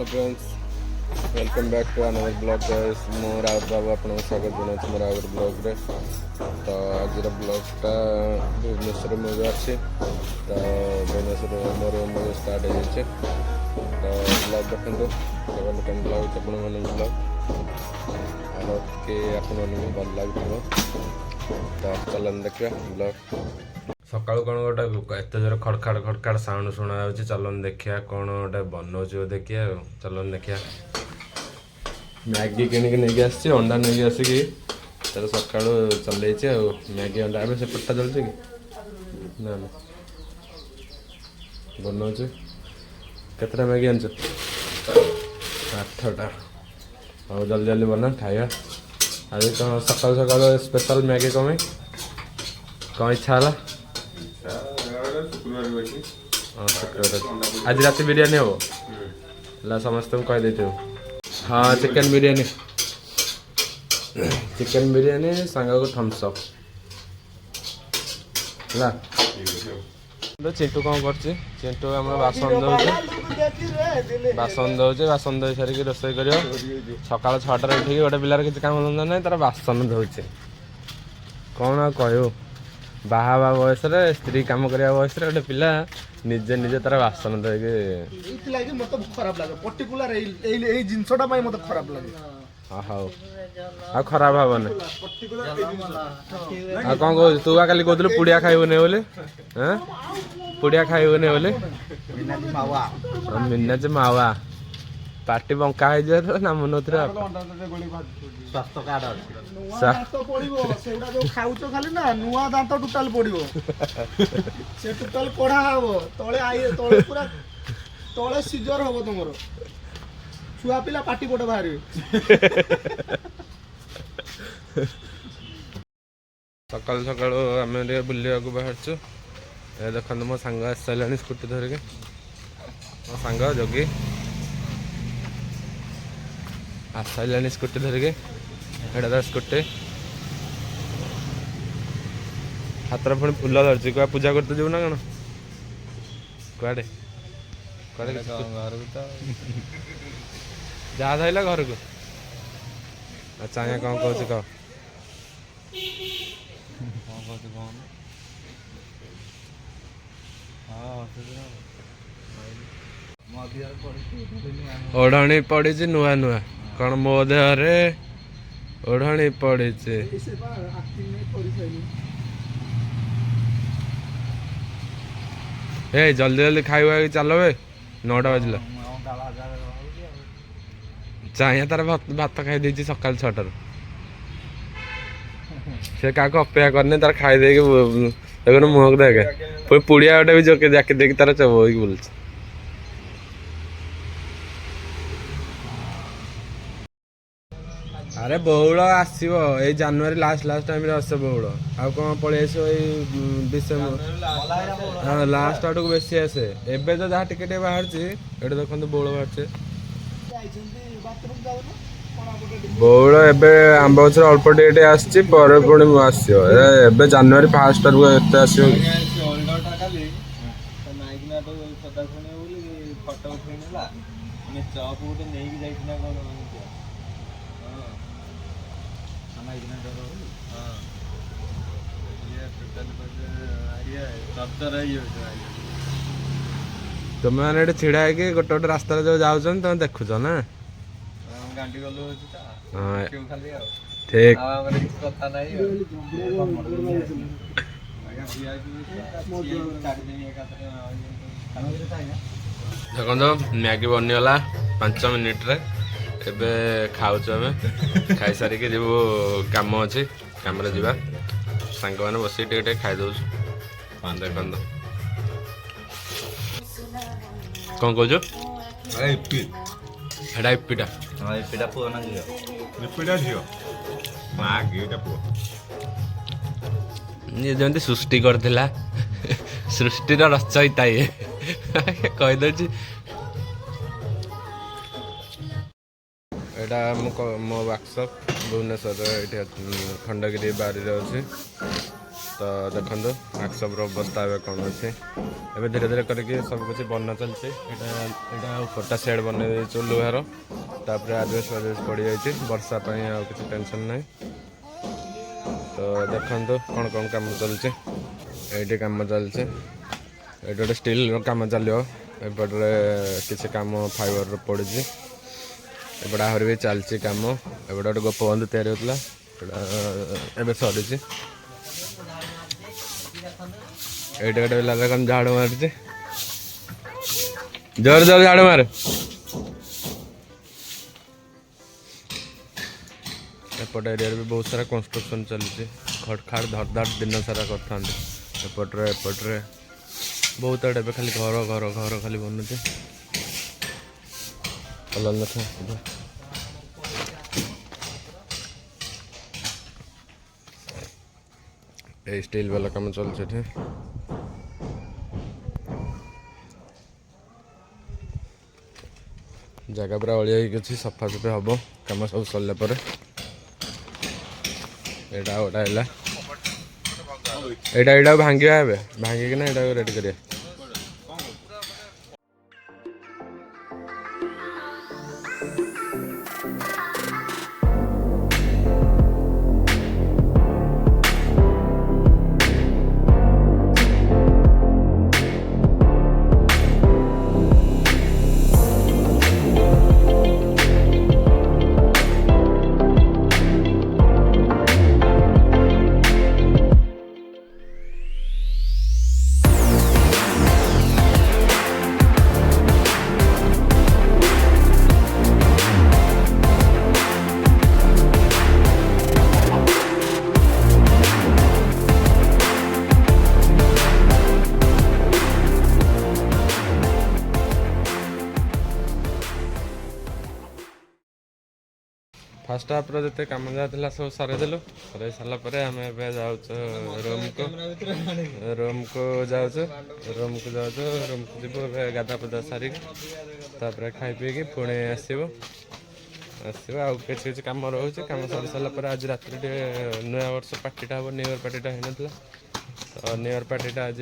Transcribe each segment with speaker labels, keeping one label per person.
Speaker 1: Friends welcome back to another blog guys मो राउत बाबू आपको स्वागत जनाऊँ मोर आउट ब्लॉग रे। तो आज ब्लॉगटा भुवनेश्वर मुझे अच्छे तो भुवनेश्वर मोर मुझे स्टार्ट हो जाए तो ब्लॉग देखो केवल केम ब्लॉग आप ब्लॉग और के आपन भल लगे तो चलन देखा ब्लॉग सकाळु कौन गोटे एत जोर खड़खाड़ खड़खाड़ साउंड शुणा जाऊँगी चलन देखिया कौन गोटे बनाऊँ देखिया चलन देखिया मैगी किणिक नहीं आसी अंडा नहीं आसिकी तर सकाळु चल मैगी अंडा ए से पट्टा चलছে कि ना ना बनाऊँ केतटा मैगी आन 8टा और जल्दी जल्दी बना खाइबा आज कौन सकाल सकाल स्पेशल मैगी कमें कौन इच्छा है आज रात बिरयानी हम समस्त कह देते हाँ चिकन बिरयानी सांग को थम्सअप है चिंटू कौन कर चिंटू आम बासन दौचे बासन दे सारिक रोसे कर सका 6टार उठिक गोटे पिलार किसी काम धंदा ना तार बासन धोचे कौन आ कह बाहा बयस स्त्री काम करने बयस गोटे पिला निजे निजे तार बासन धोके
Speaker 2: मत खराब लगे पर्टिकुलर एई जिंसटा पई मत खराब लगे
Speaker 1: हाउ आ खराब हेनी आ कौन कह तू काली कहलु पुड़िया खाइबने बोले हाँ पुड़िया खाइबने बोले मिनाज मावा पार्टी बंका हो नाम नोथरे
Speaker 2: स्वास्थ्य कार्ड खाऊच खाली ना नुआ दांत टोटाल पड़ो से टोटाल कढ़ा हम तले आई तले पूरा तले सीजर हम तुम छुआ पिला पार्टी पटे बाहर
Speaker 1: सकाल सकाल आम बुलवा बाहर देखो मो सांग आस सारे स्कूटी धरिके मो सांग जोगी आस सारे स्कूटी धरिके एटा स्कूटी हाथ पुणी फुल धरती क्या पूजा करते जीव ना कौन कड़े कड़े घर को जहाँ धरला घर को अच्छा आज्ञा कौन कह कह ओढ़णी पड़ी नुआ नुआ कौन मो देहरे ओढ़णी पड़ी ए जल्दी जल्दी खाइबा चल बे 9टा बजला चाहिए तार भात खाई देती सकाल 6टार से क्या अपेक्षा करने तार खाई देखे मुह को देखे पुणी पुड़िया गोटे भी जोके जाके देखी तार चब हो बोल अरे बौल आसो ये जानुरी लास्ट टाइम आस बौल आउ कौन पलि आस डिसेम्बर हाँ लास्ट आड़ को बेसी आसे एबे तो जहाँ टिके बाहर ये देखो बौल बाहर बौल एबे आंब गचर अल्प टे आसी जानुरी फास्ट आड़ एत आस तुम मैंने छिड़ा है कि गोटे गोटे रास्ता जो जाऊँ तुम देखुच ना ठीक देखो मैगी बनीगला 5 मिनिट रे एबे खाऊच आम खाई सारिक जीव कम अच्छी कम जा सांग मैंने बस टे खाई दौ देख कौन कौच एटा इपिटा ये जमी सृष्टि करथिला सृष्टिर रचयिता ये कहीदे यहाँ मो वर्कशॉप भुवनेश्वर ये खंडगिरी बारी अच्छे तो देखो वर्कशॉप अवस्था ए कौन अच्छे ए धीरे धीरे करके सब कुछ बना चलছে यहाँ ऊपरटा सेड बन लुहार तापर आजबेस्ट वाजबेस्ट पड़ जाए वर्षा आ किसी टेंशन ना तो देखो कौन कौन काम चलছে ये कम चलছে ये गोटे स्टील कम चलो एपटे किसी कम फाइबर पड़ी एपटे आहरी भी चलती कम एपटे गोटे गोपबंधु तैयारी होता एवं सरी ये गोटे पिला कौन झाड़ू मारुचे जोर जोर झाड़ू मार एपट एरिया भी बहुत सारा कंस्ट्रक्शन चलती खटखाड़ धड़धाड़ दिन सारा करपटे एपटे बहुत आड़े खाली घर घर घर खाली बनुचे ये स्टील वाला काम चलছে जगह पूरा अलिया सफा सफे हम कम सब सरला यहाँ भांगे भांगिक रेडी करिया फास्ट हाफ जिते कम जाता सब सरदेलु सर सारापर आम जाऊँ रूम को जाऊँ रूम को जीव गाधा पदा सारिक तापर खाई पी पुणी आसो किसी कम रोचे कम सर सारापर आज रात नुआ वर्ष पार्टीटा हम न्यू इयर पार्टीटा होना तो न्यू इयर पार्टीटा आज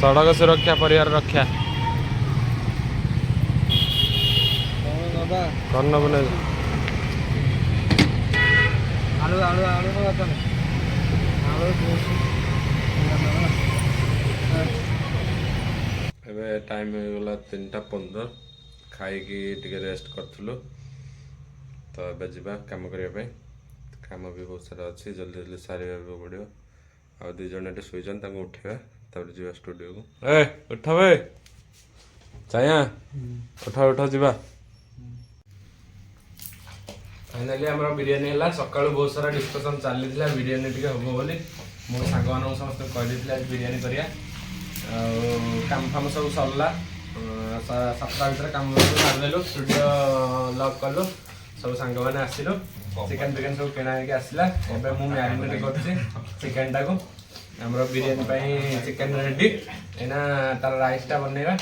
Speaker 1: सड़क सुरक्षा परिवार रक्षा कौन नब टाइम होगा 3:15 खाई रेस्ट करूँ तो ए जा कम करने काम भी बहुत सारा अच्छी जल्दी जल्दी सारे पड़ो आ दु जन ये शोचन उठा तब जा स्टूडियो को ए उठ वे चाया उठ उठ जा फाइनाली आम बिरियानी है सका बहुत सारा डिस्कसन चली बिरियानी टी हम बोली मो सांग मान समस्त कही आज बिरियानी करिया काम फाम सब सरला 7टा भर कम सारिदेलु स्टूडियो लॉक कलु सब सांग मैंने आसिलु चिकेन फिकेन सब किना आसला एवं मुझे मैरिनेट कर चिकेन टाक आम बिरियानी चिकेन रेडी एना तार राइसटा बनवा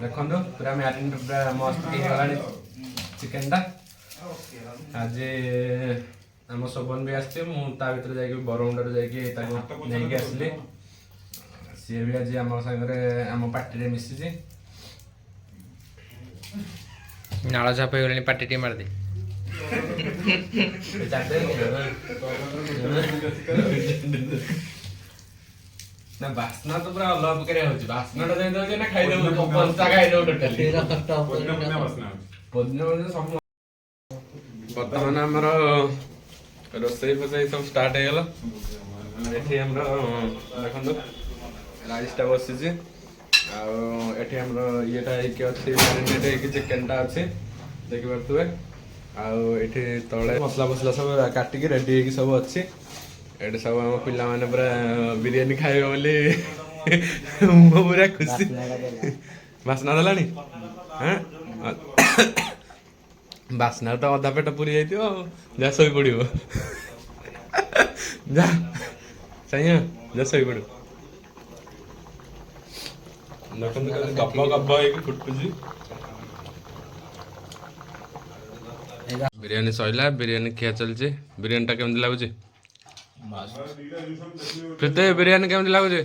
Speaker 1: देखो पूरा मैरिनेट पूरा मस्त होगा चिकेन टा आज आम शोभन भी आसता भर जाकि बरमुंडा जाकि आसली ସିଏ ବି ଆଜି ଆମ ସାଙ୍ଗରେ ଆମ ପାର୍ଟିରେ ମିଶିଛି।
Speaker 3: ନାଳ ଝାପ ହେଇଗଲାଣି ପାଟି ଟିକେ ମାରିଦେ।
Speaker 1: ନା ବାସ୍ନା ତ ପୁରା ଅଲଗା ପ୍ରକାର ହଉଛି। ବାସ୍ନାଟା ଯେମିତି ହଉଛି ନା ଖାଇଦବୁ କଞ୍ଚା ଖାଇଦବୁ ଟୋଟାଲି। ସବୁ ବର୍ତ୍ତମାନ ଆମର ରୋଷେଇ ଫୋଷେଇ ସବୁ ଷ୍ଟାର୍ଟ ହେଇଗଲା। ଏଠି ଆମର ଦେଖନ୍ତୁ ରାଇସ୍ଟା ବସିଛି, ଆଉ ଏଠି ଆମର ଇଏଟା ହେଇକି ଅଛି, ମ୍ୟାରିନେଟ୍ ହେଇକି ଚିକେନଟା ଅଛି ଦେଖିପାରୁଥିବେ। ଆଉ ଏଠି ତଳେ ମସଲା ଫସଲା ସବୁ କାଟିକି ରେଡି ହେଇକି ସବୁ ଅଛି। ଏଠି ସବୁ ଆମ ପିଲାମାନେ ପୁରା ବିରିୟାନୀ ଖାଇବେ ବୋଲି ମୁଁ ପୁରା ଖୁସି। ବାସ୍ନା ଦେଲାଣି ବାସ୍ନାରେ ତ ଅଧା ପେଟ ପୁରି ଯାଇଥିବ ଆଉ। ଯା ଶୋଇପଡ଼ିବ, ଯା ସାଇଁଆ ଯା ଶୋଇପଡ଼ିବ। ଦେଖନ୍ତୁ କେମିତି ଗବ ଗବ ହେଇକି ଫୁଟୁଛି। ବିରିୟାନୀ ସଇଲା, ବିରିୟାନୀ ଖିଆ ଚାଲିଛି। ବିରିୟାନୀଟା କେମିତି ଲାଗୁଛି? ପ୍ରୀତି ବିରିୟାନୀ କେମିତି ଲାଗୁଛି?